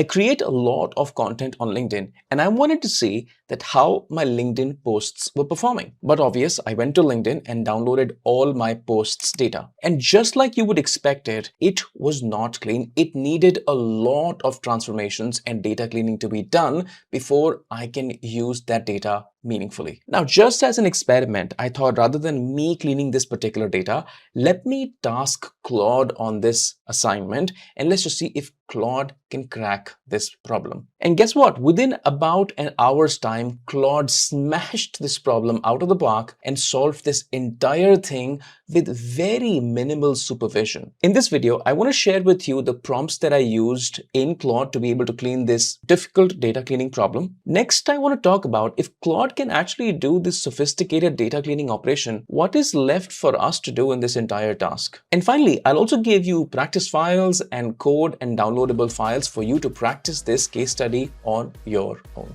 I create a lot of content on LinkedIn and I wanted to see that how my LinkedIn posts were performing. But obvious, I went to LinkedIn and downloaded all my posts data. And just like you would expect it was not clean. It needed a lot of transformations and data cleaning to be done before I can use that data meaningfully. Now, just as an experiment, I thought rather than me cleaning this particular data, let me task Claude on this assignment and let's just see if Claude can crack this problem. And guess what? Within about an hour's time, Claude smashed this problem out of the park and solved this entire thing with very minimal supervision. In this video, I want to share with you the prompts that I used in Claude to be able to clean this difficult data cleaning problem. Next, I want to talk about if Claude can actually do this sophisticated data cleaning operation, what is left for us to do in this entire task. And finally, I'll also give you practice files and code and downloadable files for you to practice this case study on your own.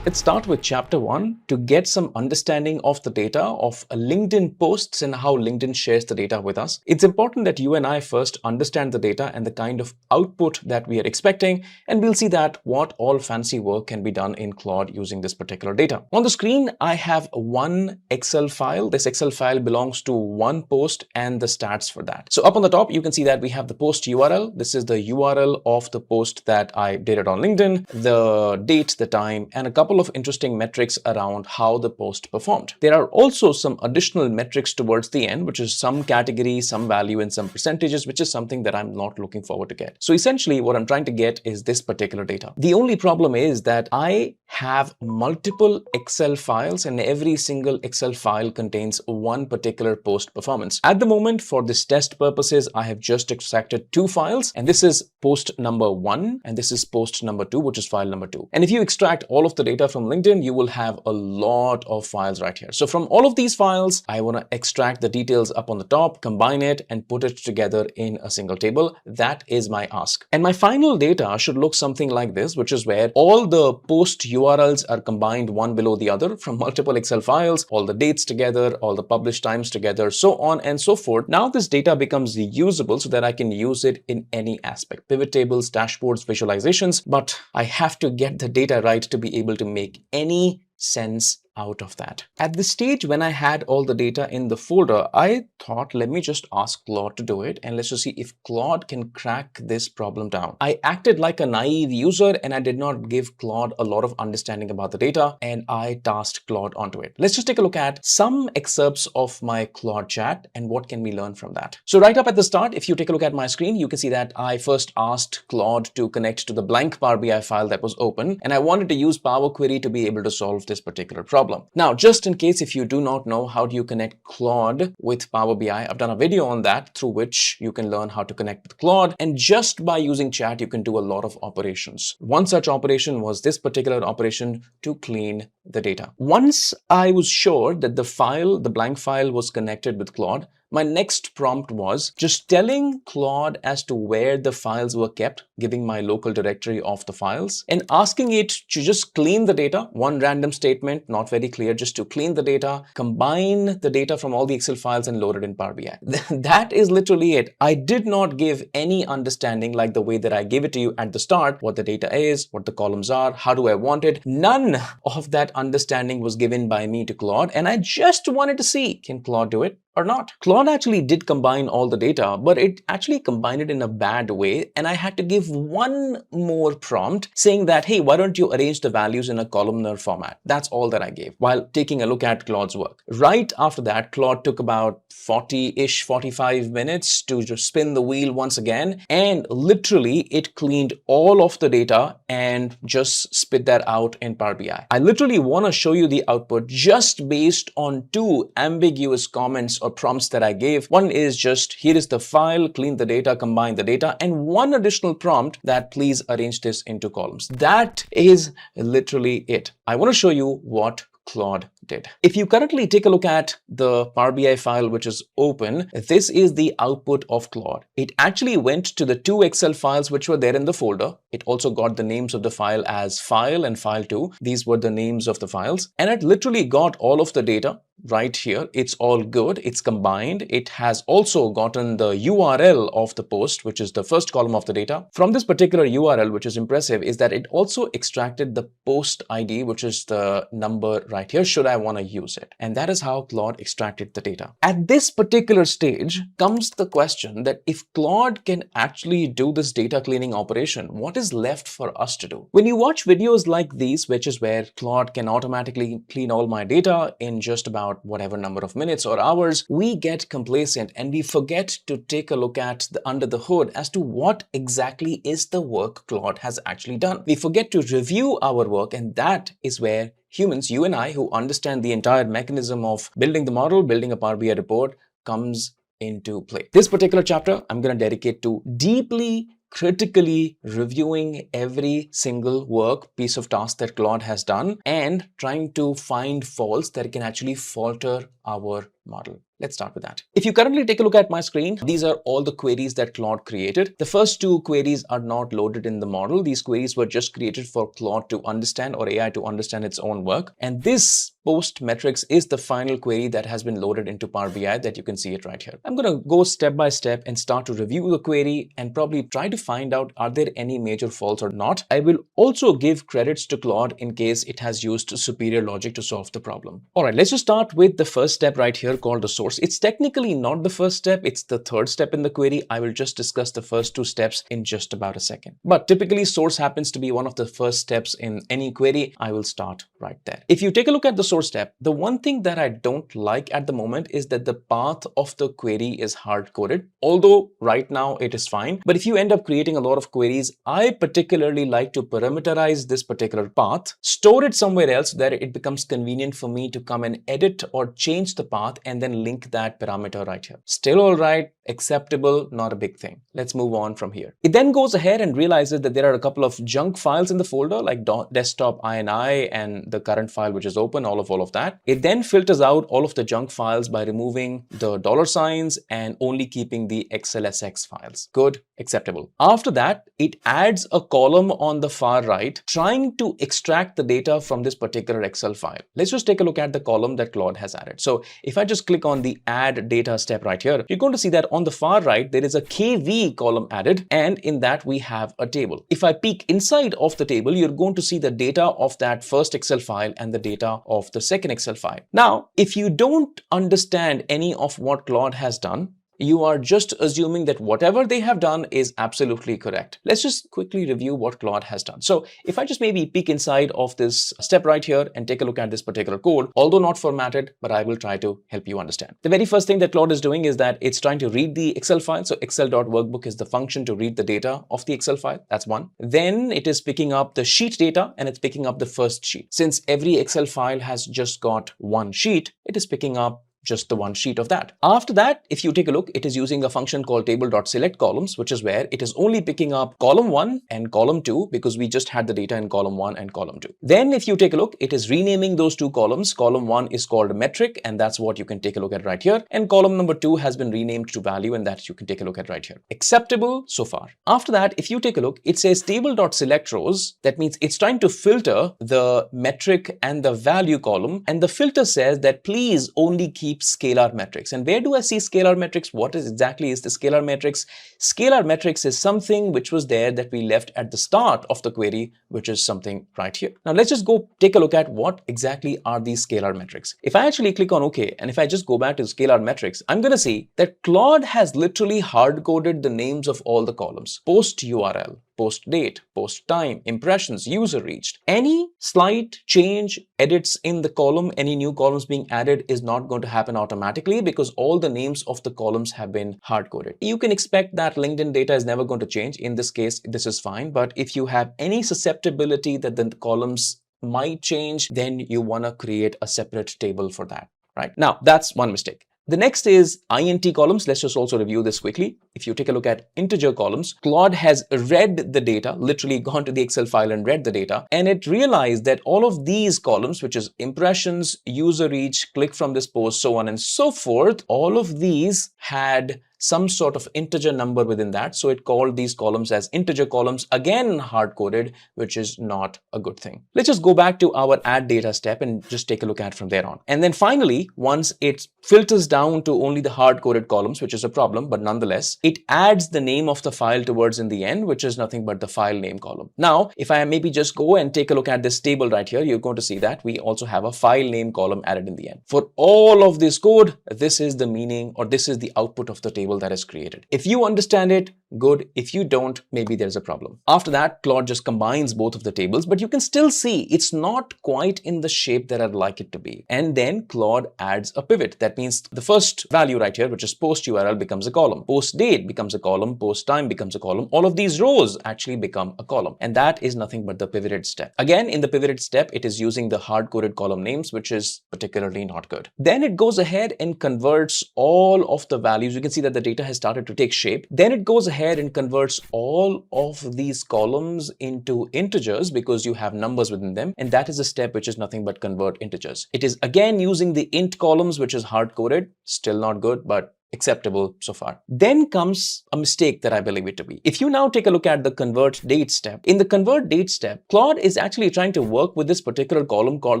Let's start with chapter 1 to get some understanding of the data of LinkedIn posts and how LinkedIn shares the data with us. It's important that you and I first understand the data and the kind of output that we are expecting, and we'll see that what all fancy work can be done in Claude using this particular data. On the screen, I have one Excel file. This Excel file belongs to one post and the stats for that. So up on the top, you can see that we have the post URL. This is the URL of the post that I did it on LinkedIn, the date, the time, and a couple of interesting metrics around how the post performed. There are also some additional metrics towards the end, which is some category, some value, and some percentages, which is something that I'm not looking forward to get. So essentially what I'm trying to get is this particular data. The only problem is that I have multiple Excel files and every single Excel file contains one particular post performance. At the moment, for this test purposes, I have just extracted two files, and this is post number 1 and this is post number 2, which is file number 2. And if you extract all of the data from LinkedIn, you will have a lot of files right here. So from all of these files, I want to extract the details up on the top, combine it, and put it together in a single table. That is my ask. And my final data should look something like this, which is where all the post URLs are combined one below the other from multiple Excel files, all the dates together, all the published times together, so on and so forth. Now this data becomes usable so that I can use it in any aspect, pivot tables, dashboards, visualizations, but I have to get the data right to be able to make any sense out of that. At this stage, when I had all the data in the folder, I thought, let me just ask Claude to do it and let's just see if Claude can crack this problem down. I acted like a naive user and I did not give Claude a lot of understanding about the data, and I tasked Claude onto it. Let's just take a look at some excerpts of my Claude chat and what can we learn from that. So right up at the start, if you take a look at my screen, you can see that I first asked Claude to connect to the blank Power BI file that was open, and I wanted to use Power Query to be able to solve this particular problem. Now, just in case if you do not know how do you connect Claude with Power BI, I've done a video on that through which you can learn how to connect with Claude, and just by using chat, you can do a lot of operations. One such operation was this particular operation to clean the data. Once I was sure that the blank file was connected with Claude, my next prompt was just telling Claude as to where the files were kept, giving my local directory of the files, and asking it to just clean the data. One random statement, not very clear, just to clean the data, combine the data from all the Excel files and load it in Power BI. That is literally it. I did not give any understanding like the way that I gave it to you at the start, what the data is, what the columns are, how do I want it. None of that understanding was given by me to Claude, and I just wanted to see, can Claude do it or not? Claude actually did combine all the data, but it actually combined it in a bad way, and I had to give one more prompt saying that, hey, why don't you arrange the values in a columnar format? That's all that I gave while taking a look at Claude's work. Right after that, Claude took about 45 minutes to just spin the wheel once again, and literally it cleaned all of the data and just spit that out in Power BI. I literally want to show you the output just based on two ambiguous comments or prompts that I gave. One is just, here is the file, clean the data, combine the data, and one additional prompt that please arrange this into columns. That is literally it. I want to show you what Claude did. If you currently take a look at the Power BI file which is open, this is the output of Claude. It actually went to the two Excel files which were there in the folder, It also got the names of the file as file and file2. These were the names of the files. And it literally got all of the data right here. It's all good. It's combined. It has also gotten the URL of the post, which is the first column of the data. From this particular URL, which is impressive, is that it also extracted the post ID, which is the number right here, should I want to use it. And that is how Claude extracted the data. At this particular stage comes the question that if Claude can actually do this data cleaning operation, what is left for us to do? When you watch videos like these, which is where Claude can automatically clean all my data in just about whatever number of minutes or hours, we get complacent and we forget to take a look at the under the hood as to what exactly is the work Claude has actually done. We forget to review our work, and that is where humans, you and I, who understand the entire mechanism of building the model, building a Power BI report, comes into play. This particular chapter I'm going to dedicate to deeply critically reviewing every single work piece of task that Claude has done and trying to find faults that can actually falter our model. Let's start with that. If you currently take a look at my screen, these are all the queries that Claude created. The first two queries are not loaded in the model. These queries were just created for Claude to understand, or AI to understand its own work. And this post metrics is the final query that has been loaded into Power BI that you can see it right here. I'm going to go step by step and start to review the query and probably try to find out are there any major faults or not. I will also give credits to Claude in case it has used superior logic to solve the problem. All right, let's just start with the first step right here called the source. It's technically not the first step, it's the third step in the query. I will just discuss the first two steps in just about a second. But typically source happens to be one of the first steps in any query. I will start right there. If you take a look at the source step, the one thing that I don't like at the moment is that the path of the query is hard-coded, although right now it is fine. But if you end up creating a lot of queries, I particularly like to parameterize this particular path, store it somewhere else where it becomes convenient for me to come and edit or change the path and then link that parameter right here. Still all right, acceptable, not a big thing. Let's move on from here. It then goes ahead and realizes that there are a couple of junk files in the folder like desktop ini and the current file which is open, all of that. It then filters out all of the junk files by removing the $signs and only keeping the XLSX files. Good, acceptable. After that, it adds a column on the far right trying to extract the data from this particular Excel file. Let's just take a look at the column that Claude has added. So if I just click on the add data step right here, you're going to see that on the far right, there is a KV column added, and in that we have a table. If I peek inside of the table, you're going to see the data of that first Excel file and the data of the second Excel file. Now, if you don't understand any of what Claude has done, you are just assuming that whatever they have done is absolutely correct. Let's just quickly review what Claude has done. So if I just maybe peek inside of this step right here and take a look at this particular code, although not formatted, but I will try to help you understand. The very first thing that Claude is doing is that it's trying to read the Excel file. So excel.workbook is the function to read the data of the Excel file. That's one. Then it is picking up the sheet data and it's picking up the first sheet. Since every Excel file has just got one sheet, it is picking up just the one sheet of that. After that, if you take a look, it is using a function called table.select columns, which is where it is only picking up column 1 and column 2 because we just had the data in column 1 and column 2. Then if you take a look, it is renaming those two columns. Column 1 is called metric, and that's what you can take a look at right here. And column number 2 has been renamed to value, and that you can take a look at right here. Acceptable so far. After that, if you take a look, it says table.select rows. That means it's trying to filter the metric and the value column, and the filter says that please only keep scalar metrics. And where do I see scalar metrics? What is exactly is the scalar metrics? Scalar metrics is something which was there that we left at the start of the query, which is something right here. Now let's just go take a look at what exactly are these scalar metrics. If I actually click on OK, and if I just go back to scalar metrics, I'm going to see that Claude has literally hard-coded the names of all the columns. Post URL, post date, post time, impressions, user reached. Any slight change, edits in the column, any new columns being added is not going to happen automatically because all the names of the columns have been hard-coded. You can expect that LinkedIn data is never going to change. In this case, this is fine. But if you have any susceptibility that the columns might change, then you want to create a separate table for that, right? Now, that's one mistake. The next is int columns. Let's just also review this quickly. If you take a look at integer columns, Claude has read the data, literally gone to the Excel file and read the data, and it realized that all of these columns, which is impressions, user reach, click from this post, so on and so forth, all of these had some sort of integer number within that. So it called these columns as integer columns, again hard-coded, which is not a good thing. Let's just go back to our add data step and just take a look at from there on. And then finally, once it filters down to only the hard-coded columns, which is a problem, but nonetheless, it adds the name of the file towards in the end, which is nothing but the file name column. Now, if I maybe just go and take a look at this table right here, you're going to see that we also have a file name column added in the end. For all of this code, this is the meaning, or this is the output of the table that is created. If you understand it, good. If you don't, maybe there's a problem. After that, Claude just combines both of the tables, but you can still see it's not quite in the shape that I'd like it to be. And then Claude adds a pivot. That means the first value right here, which is post URL, becomes a column. Post date becomes a column. Post time becomes a column. All of these rows actually become a column. And that is nothing but the pivoted step. Again, in the pivoted step, it is using the hard-coded column names, which is particularly not good. Then it goes ahead and converts all of the values. You can see that the data has started to take shape. Then it goes ahead and converts all of these columns into integers because you have numbers within them. And that is a step which is nothing but convert integers. It is again using the int columns, which is hard-coded. Still not good, but acceptable so far. Then comes a mistake that I believe it to be. If you now take a look at the convert date step, in the convert date step, Claude is actually trying to work with this particular column called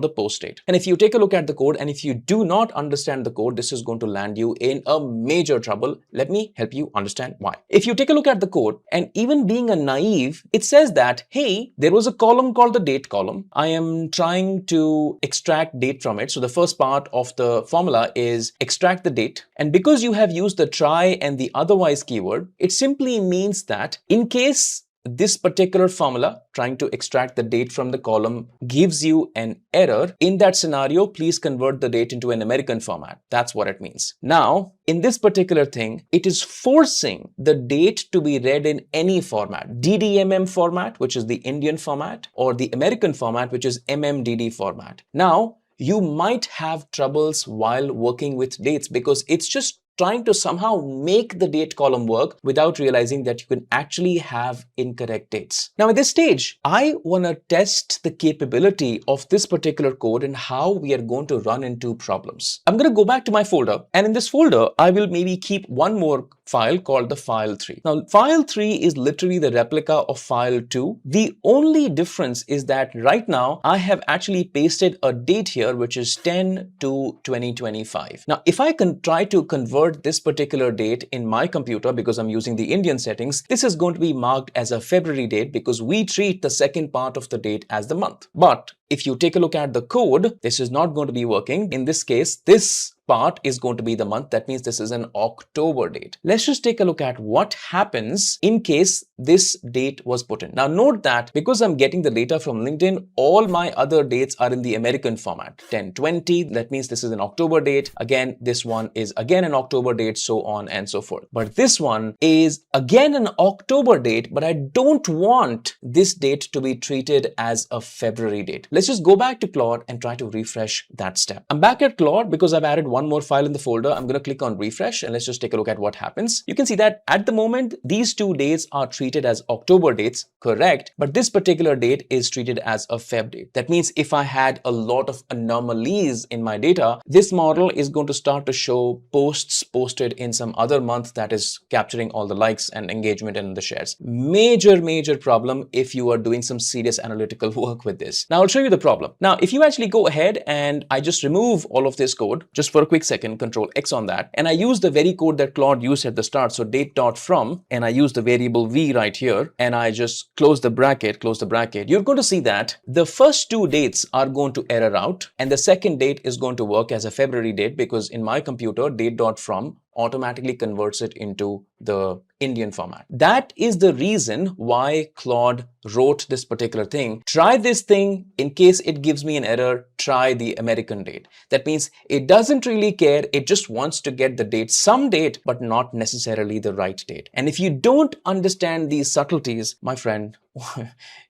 the post date. And if you take a look at the code, and if you do not understand the code, this is going to land you in a major trouble. Let me help you understand why. If you take a look at the code, and even being a naive, it says that, hey, there was a column called the date column. I am trying to extract date from it. So the first part of the formula is extract the date. And because you have used the try and the otherwise keyword, it simply means that in case this particular formula trying to extract the date from the column gives you an error, in that scenario, please convert the date into an American format. That's what it means. Now, in this particular thing, it is forcing the date to be read in any format, DDMM format, which is the Indian format, or the American format, which is MMDD format. Now, you might have troubles while working with dates because it's just trying to somehow make the date column work without realizing that you can actually have incorrect dates. Now at this stage, I want to test the capability of this particular code and how we are going to run into problems. I'm going to go back to my folder, and in this folder, I will maybe keep one more file called the file3. Now file3 is literally the replica of file2. The only difference is that right now I have actually pasted a date here, which is 10/2/2025. Now if I can try to convert this particular date in my computer, because I'm using the Indian settings, this is going to be marked as a February date because we treat the second part of the date as the month. But if you take a look at the code, this is not going to be working. In this case, this part is going to be the month. That means this is an October date. Let's just take a look at what happens in case this date was put in. Now note that because I'm getting the data from LinkedIn, all my other dates are in the American format. 10/20, that means this is an October date. Again, this one is again an October date, so on and so forth. But this one is again an October date, but I don't want this date to be treated as a February date. Let's just go back to Claude and try to refresh that step. I'm back at Claude because I've added one more file in the folder. I'm going to click on refresh and let's just take a look at what happens. You can see that at the moment, these two dates are treated as October dates, correct? But this particular date is treated as a Feb date. That means if I had a lot of anomalies in my data, this model is going to start to show posts posted in some other month that is capturing all the likes and engagement and the shares. Major problem if you are doing some serious analytical work with this. Now I'll show you the problem. Now, if you actually go ahead and I just remove all of this code, just for a quick second, Control X on that, and I use the very code that Claude used at the start, so date.from, and I use the variable v right here, and I just close the bracket, you're going to see that the first two dates are going to error out, and the second date is going to work as a February date because in my computer, date.from automatically converts it into the Indian format. That is the reason why Claude wrote this particular thing. Try this thing. In case it gives me an error, try the American date. That means it doesn't really care. It just wants to get the date, some date, but not necessarily the right date. And if you don't understand these subtleties, my friend,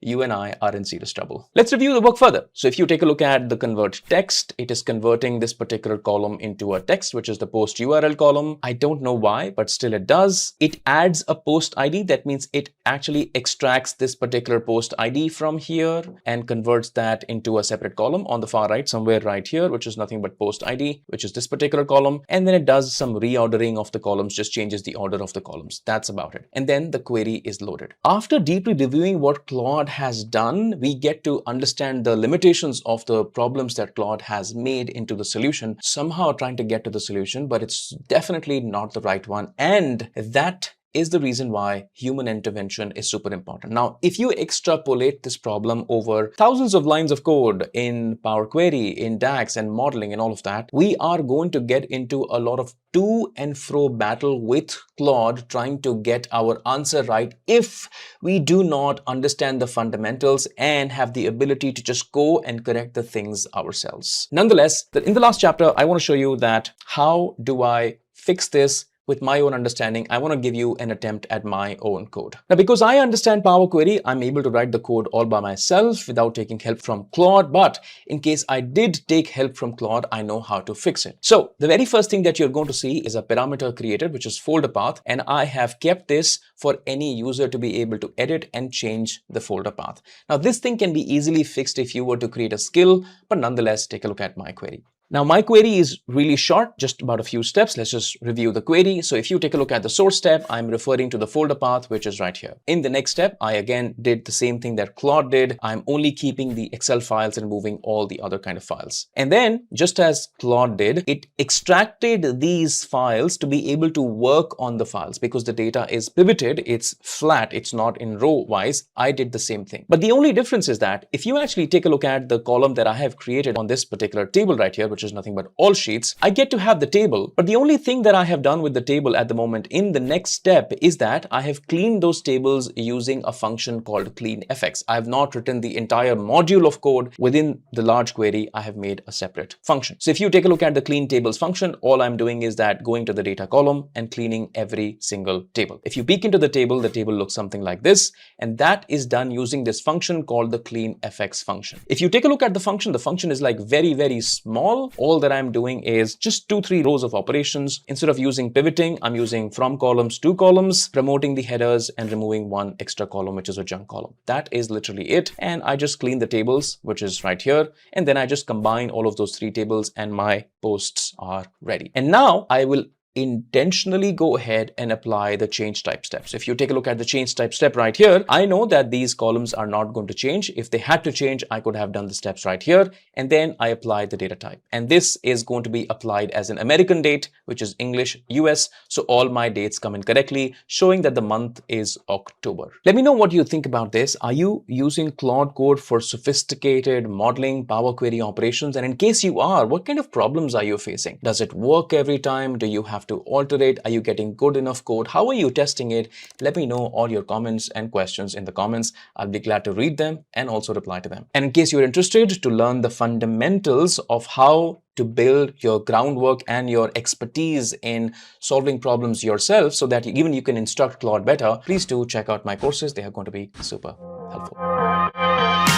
you and I are in serious trouble. Let's review the work further. So if you take a look at the convert text, it is converting this particular column into a text, which is the post URL column. I don't know why, but still it does. It adds adds a post ID. That means it actually extracts this particular post ID from here and converts that into a separate column on the far right, somewhere right here, which is nothing but post ID, which is this particular column. And then it does some reordering of the columns, just changes the order of the columns. That's about it. And then the query is loaded. After deeply reviewing what Claude has done, we get to understand the limitations of the problems that Claude has made into the solution, somehow trying to get to the solution, but it's definitely not the right one. And that is the reason why human intervention is super important. Now, if you extrapolate this problem over thousands of lines of code in Power Query, in DAX and modeling and all of that, we are going to get into a lot of to and fro battle with Claude trying to get our answer right if we do not understand the fundamentals and have the ability to just go and correct the things ourselves. Nonetheless, in the last chapter, I want to show you that how do I fix this with my own understanding. I want to give you an attempt at my own code. Now, because I understand Power Query, I'm able to write the code all by myself without taking help from Claude. But in case I did take help from Claude, I know how to fix it. So the very first thing that you're going to see is a parameter created, which is folder path. And I have kept this for any user to be able to edit and change the folder path. Now, this thing can be easily fixed if you were to create a skill, but nonetheless, take a look at my query. Now, my query is really short, just about a few steps. Let's just review the query. So if you take a look at the source step, I'm referring to the folder path, which is right here. In the next step, I again did the same thing that Claude did. I'm only keeping the Excel files and moving all the other kind of files. And then, just as Claude did, it extracted these files to be able to work on the files because the data is pivoted. It's flat. It's not in row wise. I did the same thing. But the only difference is that if you actually take a look at the column that I have created on this particular table right here, which is nothing but all sheets, I get to have the table. But the only thing that I have done with the table at the moment in the next step is that I have cleaned those tables using a function called cleanfx. I have not written the entire module of code within the large query. I have made a separate function. So if you take a look at the clean tables function, all I'm doing is that going to the data column and cleaning every single table. If you peek into the table looks something like this, and that is done using this function called the cleanfx function. If you take a look at the function is like very, very small. All that I'm doing is just 2-3 rows of operations. Instead of using pivoting, I'm using from columns to columns, promoting the headers and removing one extra column, which is a junk column. That is literally it. And I just clean the tables, which is right here. And then I just combine all of those 3 tables and my posts are ready. And now I will intentionally go ahead and apply the change type steps. If you take a look at the change type step right here, I know that these columns are not going to change. If they had to change, I could have done the steps right here, and then I apply the data type. And this is going to be applied as an American date, which is English US. So all my dates come in correctly, showing that the month is October. Let me know what you think about this. Are you using Claude Code for sophisticated modeling, Power Query operations? And in case you are, what kind of problems are you facing? Does it work every time? Do you have to alter it? Are you getting good enough code? How are you testing it? Let me know all your comments and questions in the comments. I'll be glad to read them and also reply to them. And in case you're interested to learn the fundamentals of how to build your groundwork and your expertise in solving problems yourself so that even you can instruct Claude better, please do check out my courses. They are going to be super helpful.